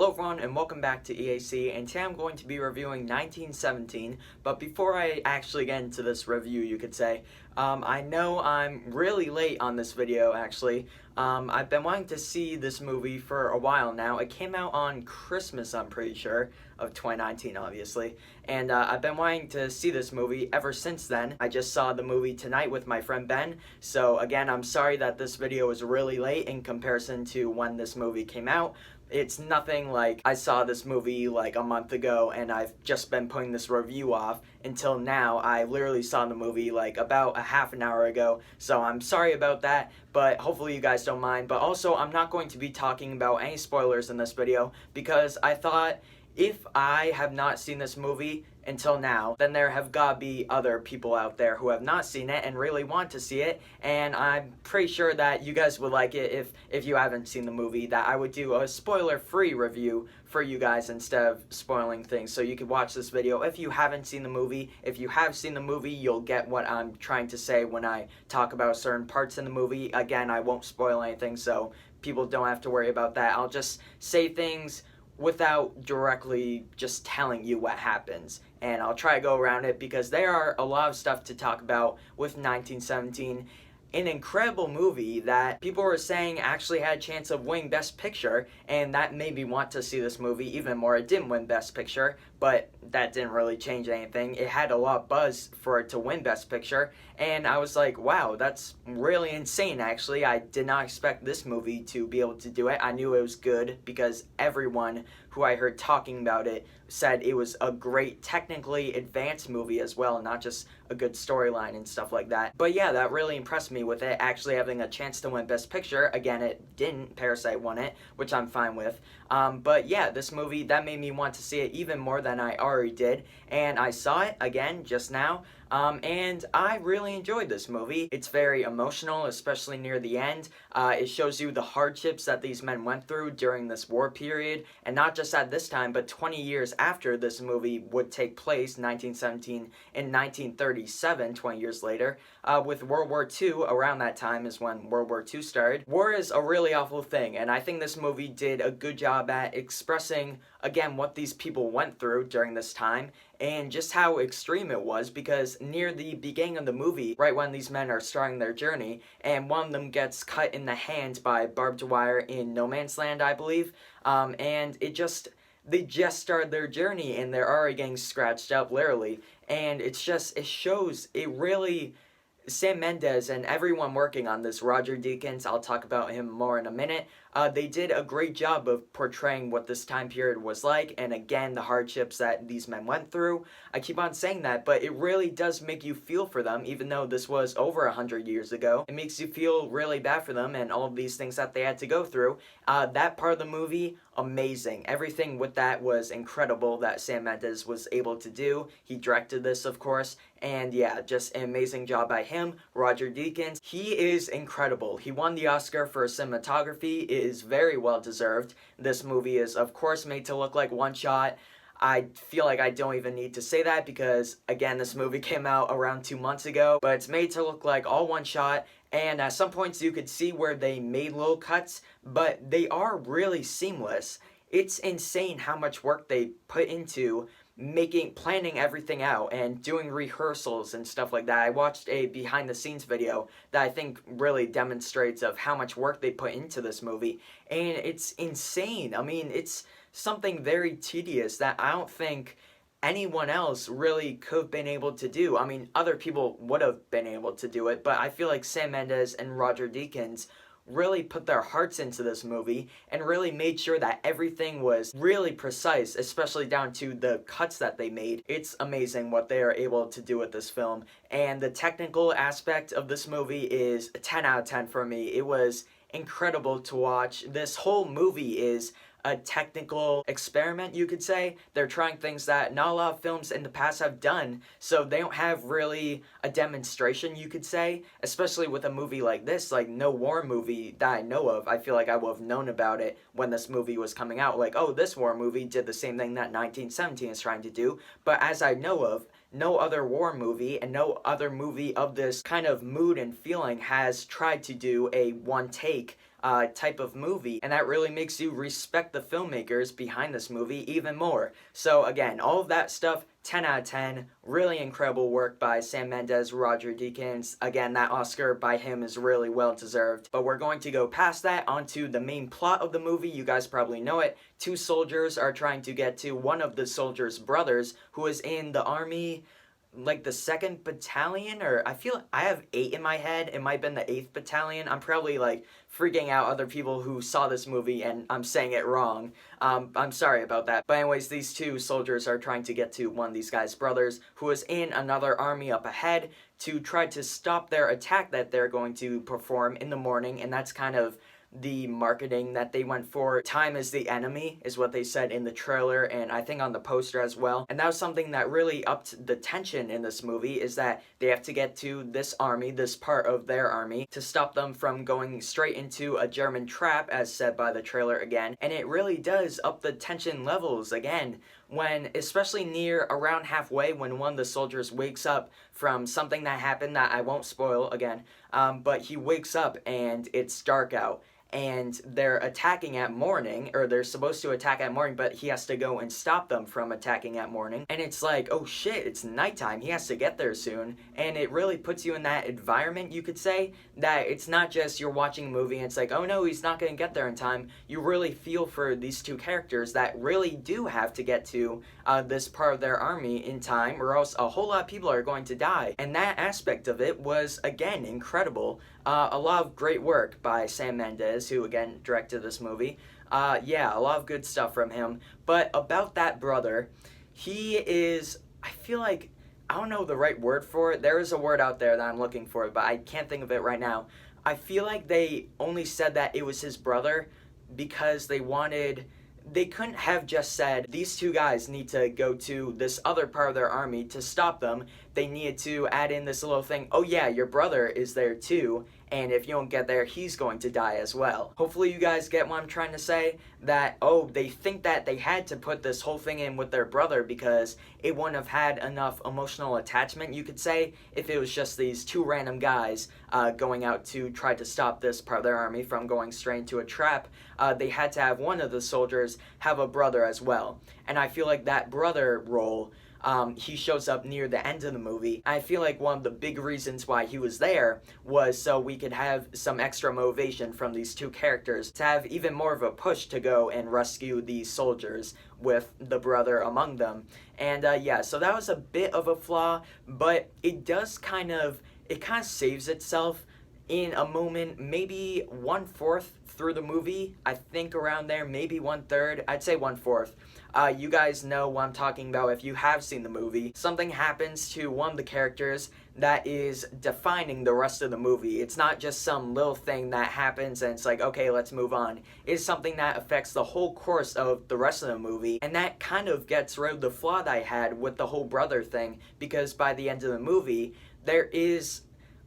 Hello everyone and welcome back to EAC, and today I'm going to be reviewing 1917, but before I actually get into this review, you could say, I know I'm really late on this video actually. I've been wanting to see this movie for a while now. It came out on Christmas, I'm pretty sure, of 2019 obviously, and I've been wanting to see this movie ever since then. I just saw the movie tonight with my friend Ben, so again, I'm sorry that this video is really late in comparison to when this movie came out. It's nothing like I saw this movie like a month ago and I've just been putting this review off until now. I literally saw the movie like about a half an hour ago, so I'm sorry about that, but hopefully you guys don't mind. But also, I'm not going to be talking about any spoilers in this video because I thought if I have not seen this movie until now, then there have got to be other people out there who have not seen it and really want to see it, and I'm pretty sure that you guys would like it if you haven't seen the movie, that I would do a spoiler-free review for you guys instead of spoiling things, so you could watch this video if you haven't seen the movie. If you have seen the movie, you'll get what I'm trying to say when I talk about certain parts in the movie. Again, I won't spoil anything, so people don't have to worry about that. I'll just say things without directly just telling you what happens, and I'll try to go around it because there are a lot of stuff to talk about with 1917. An incredible movie that people were saying actually had a chance of winning Best Picture, and that made me want to see this movie even more. It didn't win Best Picture, but that didn't really change anything. It had a lot of buzz for it to win Best Picture, and I was like, wow, that's really insane actually. I did not expect this movie to be able to do it. I knew it was good because everyone who I heard talking about it said it was a great, technically advanced movie as well, not just a good storyline and stuff like that. But yeah, that really impressed me with it actually having a chance to win Best Picture. Again, it didn't. Parasite won it, which I'm fine with. But yeah, this movie, that made me want to see it even more than I already did, and I saw it again just now. And I really enjoyed this movie. It's very emotional, especially near the end. It shows you the hardships that these men went through during this war period, and not just at this time, but 20 years after this movie would take place, 1917 and 1937, 20 years later, with World War II. Around that time is when World War II started. War is a really awful thing, and I think this movie did a good job at expressing, again, what these people went through during this time, and just how extreme it was, because near the beginning of the movie, right when these men are starting their journey, and one of them gets cut in the hand by barbed wire in No Man's Land, I believe, and they just started their journey and they're already getting scratched up, literally, and it shows, it really, Sam Mendes and everyone working on this, Roger Deakins, I'll talk about him more in a minute, they did a great job of portraying what this time period was like, and again, the hardships that these men went through. I keep on saying that, but it really does make you feel for them, even though this was over 100 years ago. It makes you feel really bad for them and all of these things that they had to go through. That part of the movie, amazing. Everything with that was incredible that Sam Mendes was able to do. He directed this, of course, and yeah, just an amazing job by him. Roger Deakins, he is incredible. He won the Oscar for cinematography. It is very well deserved. This movie is, of course, made to look like one shot. I feel like I don't even need to say that because, again, this movie came out around 2 months ago, but it's made to look like all one shot, and at some points you could see where they made little cuts, but they are really seamless. It's insane how much work they put into planning everything out and doing rehearsals and stuff like that. I watched a behind the scenes video that I think really demonstrates of how much work they put into this movie, and it's insane. I mean, it's something very tedious that I don't think anyone else really could have been able to do. I mean, other people would have been able to do it, but I feel like Sam Mendes and Roger Deakins really put their hearts into this movie and really made sure that everything was really precise, especially down to the cuts that they made. It's amazing what they are able to do with this film, and the technical aspect of this movie is a 10 out of 10 for me. It was incredible to watch. This whole movie is a technical experiment, you could say. They're trying things that not a lot of films in the past have done, so they don't have really a demonstration, you could say, especially with a movie like this. Like, no war movie that I know of, I feel like I would have known about it when this movie was coming out, like, oh, this war movie did the same thing that 1917 is trying to do, but as I know of, no other war movie and no other movie of this kind of mood and feeling has tried to do a one take type of movie, and that really makes you respect the filmmakers behind this movie even more. So again, all of that stuff, 10 out of 10. Really incredible work by Sam Mendes, Roger Deakins. Again, that Oscar by him is really well deserved. But we're going to go past that onto the main plot of the movie. You guys probably know it. Two soldiers are trying to get to one of the soldiers' brothers who is in the army, like the 2nd Battalion, or I feel I have 8 in my head. It might have been the 8th Battalion. I'm probably like freaking out other people who saw this movie and I'm saying it wrong. I'm sorry about that. But anyways, these two soldiers are trying to get to one of these guys' brothers who is in another army up ahead to try to stop their attack that they're going to perform in the morning, and that's kind of the marketing that they went for. Time is the enemy is what they said in the trailer, and I think on the poster as well. And that was something that really upped the tension in this movie, is that they have to get to this army, this part of their army, to stop them from going straight into a German trap, as said by the trailer again. And it really does up the tension levels again, when, especially near around halfway, when one of the soldiers wakes up from something that happened that I won't spoil again, but he wakes up and it's dark out, and they're attacking at morning, or they're supposed to attack at morning, but he has to go and stop them from attacking at morning. And it's like, oh shit, it's nighttime, he has to get there soon. And it really puts you in that environment, you could say, that it's not just you're watching a movie and it's like, oh no, he's not going to get there in time. You really feel for these two characters that really do have to get to this part of their army in time, or else a whole lot of people are going to die. And that aspect of it was, again, incredible. A lot of great work by Sam Mendes, who again directed this movie. Yeah, a lot of good stuff from him. But about that brother, he is, I feel like, I don't know the right word for it. There is a word out there that I'm looking for, but I can't think of it right now. I feel like they only said that it was his brother because they couldn't have just said, these two guys need to go to this other part of their army to stop them. They needed to add in this little thing, oh yeah, your brother is there too, and if you don't get there, he's going to die as well. Hopefully you guys get what I'm trying to say, that, oh, they think that they had to put this whole thing in with their brother because it wouldn't have had enough emotional attachment, you could say, if it was just these two random guys going out to try to stop this part of their army from going straight into a trap. They had to have one of the soldiers have a brother as well. And I feel like that brother role, he shows up near the end of the movie. I feel like one of the big reasons why he was there was so we could have some extra motivation from these two characters to have even more of a push to go and rescue these soldiers with the brother among them. And yeah, so that was a bit of a flaw, but it does kind of saves itself in a moment, maybe 1/4 through the movie, I think around there, maybe 1/3, I'd say 1/4. You guys know what I'm talking about if you have seen the movie. Something happens to one of the characters that is defining the rest of the movie. It's not just some little thing that happens and it's like, okay, let's move on. It's something that affects the whole course of the rest of the movie, and that kind of gets rid of the flaw that I had with the whole brother thing, because by the end of the movie, there is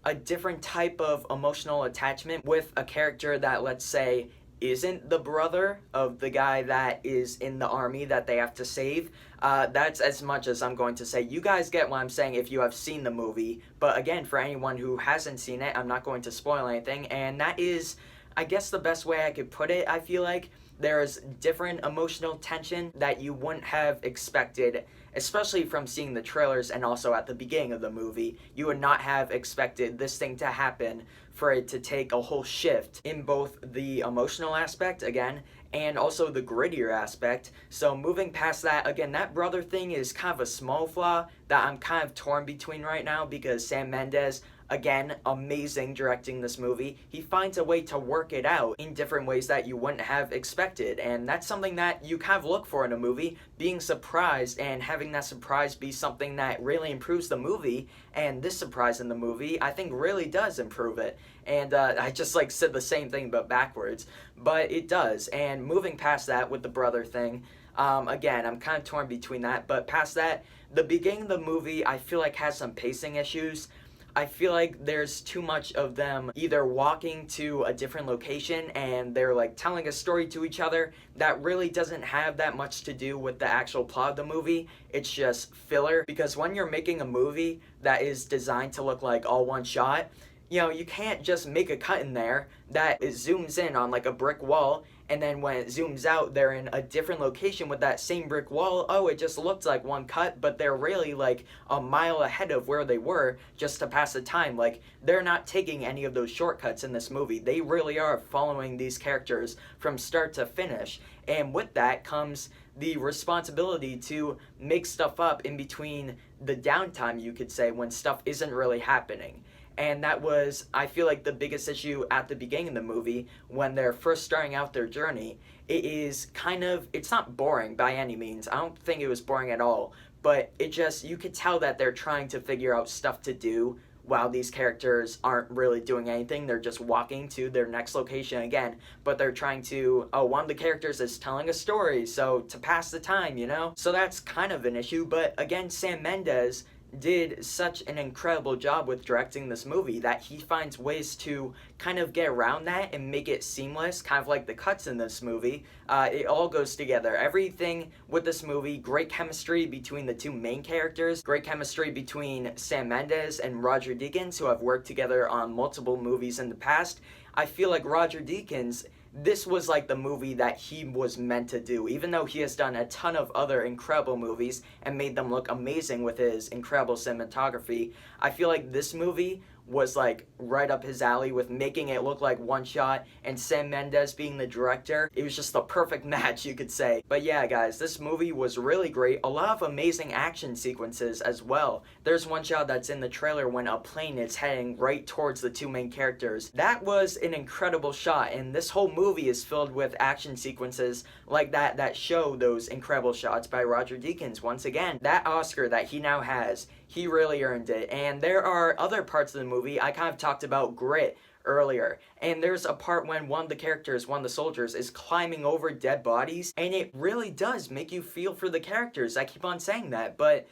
a different type of emotional attachment with a character that, let's say, isn't the brother of the guy that is in the army that they have to save. That's as much as I'm going to say. You guys get what I'm saying if you have seen the movie, but again, for anyone who hasn't seen it, I'm not going to spoil anything, and that is, I guess, the best way I could put it. I feel like there's different emotional tension that you wouldn't have expected, especially from seeing the trailers and also at the beginning of the movie. You would not have expected this thing to happen, for it to take a whole shift in both the emotional aspect, again, and also the grittier aspect. So moving past that, again, that brother thing is kind of a small flaw that I'm kind of torn between right now, because Sam Mendes, again, amazing directing this movie. He finds a way to work it out in different ways that you wouldn't have expected, and that's something that you kind of look for in a movie, being surprised and having that surprise be something that really improves the movie. And this surprise in the movie, I think, really does improve it. And I just said the same thing but backwards, but it does. And moving past that with the brother thing, again, I'm kind of torn between that, but past that, the beginning of the movie I feel like has some pacing issues. I feel like there's too much of them either walking to a different location and they're telling a story to each other that really doesn't have that much to do with the actual plot of the movie. It's just filler, because when you're making a movie that is designed to look like all one shot, you can't just make a cut in there that it zooms in on like a brick wall, and then when it zooms out, they're in a different location with that same brick wall. Oh, it just looked like one cut, but they're really like a mile ahead of where they were just to pass the time. Like, they're not taking any of those shortcuts in this movie. They really are following these characters from start to finish. And with that comes the responsibility to make stuff up in between the downtime, you could say, when stuff isn't really happening. And that was, I feel like, the biggest issue at the beginning of the movie when they're first starting out their journey. It is kind of, it's not boring by any means. I don't think it was boring at all. But it just, you could tell that they're trying to figure out stuff to do while these characters aren't really doing anything. They're just walking to their next location again. But they're trying to, one of the characters is telling a story, so to pass the time, So that's kind of an issue. But again, Sam Mendes did such an incredible job with directing this movie that he finds ways to kind of get around that and make it seamless, kind of like the cuts in this movie. It all goes together. Everything with this movie, great chemistry between the two main characters, great chemistry between Sam Mendes and Roger Deakins, who have worked together on multiple movies in the past. I feel like Roger Deakins, this was like the movie that he was meant to do, even though he has done a ton of other incredible movies and made them look amazing with his incredible cinematography. I feel like this movie was like right up his alley with making it look like one shot, and Sam Mendes being the director. It was just the perfect match, you could say. But yeah, guys, this movie was really great. A lot of amazing action sequences as well. There's one shot that's in the trailer when a plane is heading right towards the two main characters. That was an incredible shot, and this whole movie is filled with action sequences like that show those incredible shots by Roger Deakins. Once again, that Oscar that he now has, he really earned it. And there are other parts of the movie. I kind of talked about grit earlier, and there's a part when one of the characters, one of the soldiers, is climbing over dead bodies, and it really does make you feel for the characters. I keep on saying that, but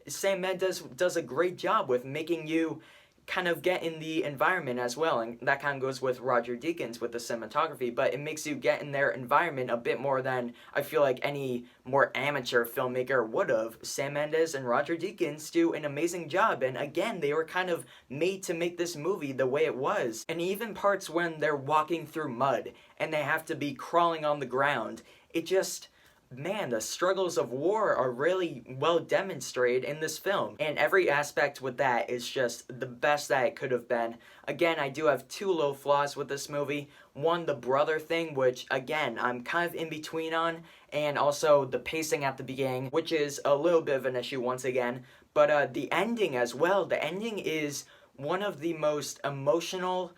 Sam Mendes does a great job with making you kind of get in the environment as well, and that kind of goes with Roger Deakins with the cinematography, but it makes you get in their environment a bit more than I feel like any more amateur filmmaker would have. Sam Mendes and Roger Deakins do an amazing job, and again, they were kind of made to make this movie the way it was. And even parts when they're walking through mud and they have to be crawling on the ground, it just, man, the struggles of war are really well demonstrated in this film. And every aspect with that is just the best that it could have been. Again, I do have two little flaws with this movie. One, the brother thing, which, again, I'm kind of in between on. And also the pacing at the beginning, which is a little bit of an issue once again. But the ending as well. The ending is one of the most emotional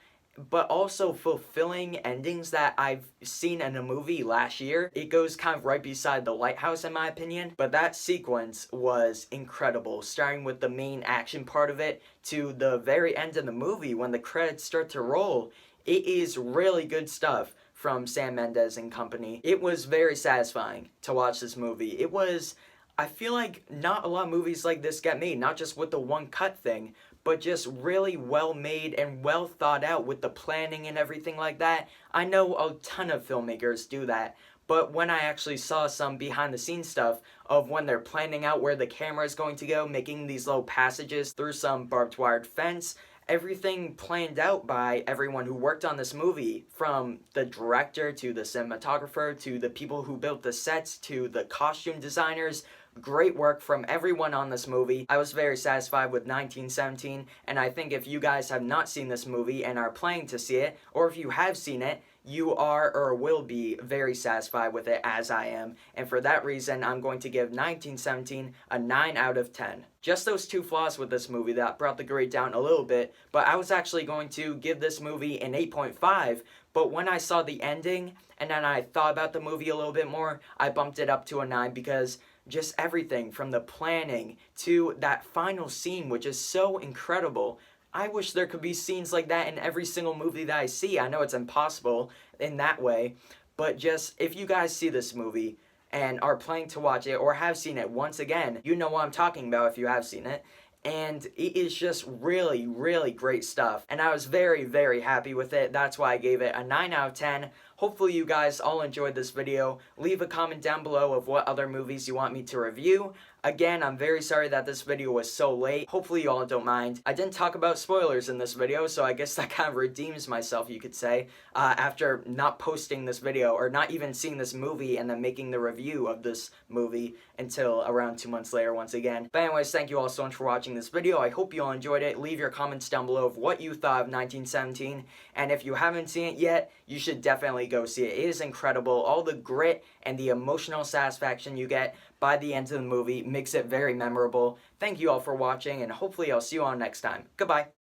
but also fulfilling endings that I've seen in a movie last year. It goes kind of right beside The Lighthouse in my opinion, but that sequence was incredible, starting with the main action part of it to the very end of the movie when the credits start to roll. It is really good stuff from Sam Mendes and company. It was very satisfying to watch this movie. It was, I feel like not a lot of movies like this get made, not just with the one cut thing, but just really well made and well thought out with the planning and everything like that. I know a ton of filmmakers do that, but when I actually saw some behind the scenes stuff of when they're planning out where the camera is going to go, making these little passages through some barbed wire fence, everything planned out by everyone who worked on this movie, from the director to the cinematographer to the people who built the sets to the costume designers. Great work from everyone on this movie. I was very satisfied with 1917, and I think if you guys have not seen this movie and are planning to see it, or if you have seen it, you are or will be very satisfied with it as I am. And for that reason, I'm going to give 1917 a 9 out of 10. Just those two flaws with this movie that brought the grade down a little bit, but I was actually going to give this movie an 8.5, but when I saw the ending and then I thought about the movie a little bit more, I bumped it up to a 9 because just everything from the planning to that final scene, which is so incredible. I wish there could be scenes like that in every single movie that I see. I know it's impossible in that way, but just if you guys see this movie and are planning to watch it or have seen it, once again, you know what I'm talking about if you have seen it. And it is just really, really great stuff. And I was very, very happy with it. That's why I gave it a 9 out of 10. hopefully you guys all enjoyed this video. Leave a comment down below of what other movies you want me to review. Again, I'm very sorry that this video was so late. Hopefully you all don't mind. I didn't talk about spoilers in this video, so I guess that kind of redeems myself, you could say, after not posting this video, or not even seeing this movie and then making the review of this movie until around 2 months later once again. But anyways, thank you all so much for watching this video. I hope you all enjoyed it. Leave your comments down below of what you thought of 1917, and if you haven't seen it yet, you should definitely go see it. It is incredible. All the grit and the emotional satisfaction you get by the end of the movie makes it very memorable. Thank you all for watching, and hopefully I'll see you all next time. Goodbye.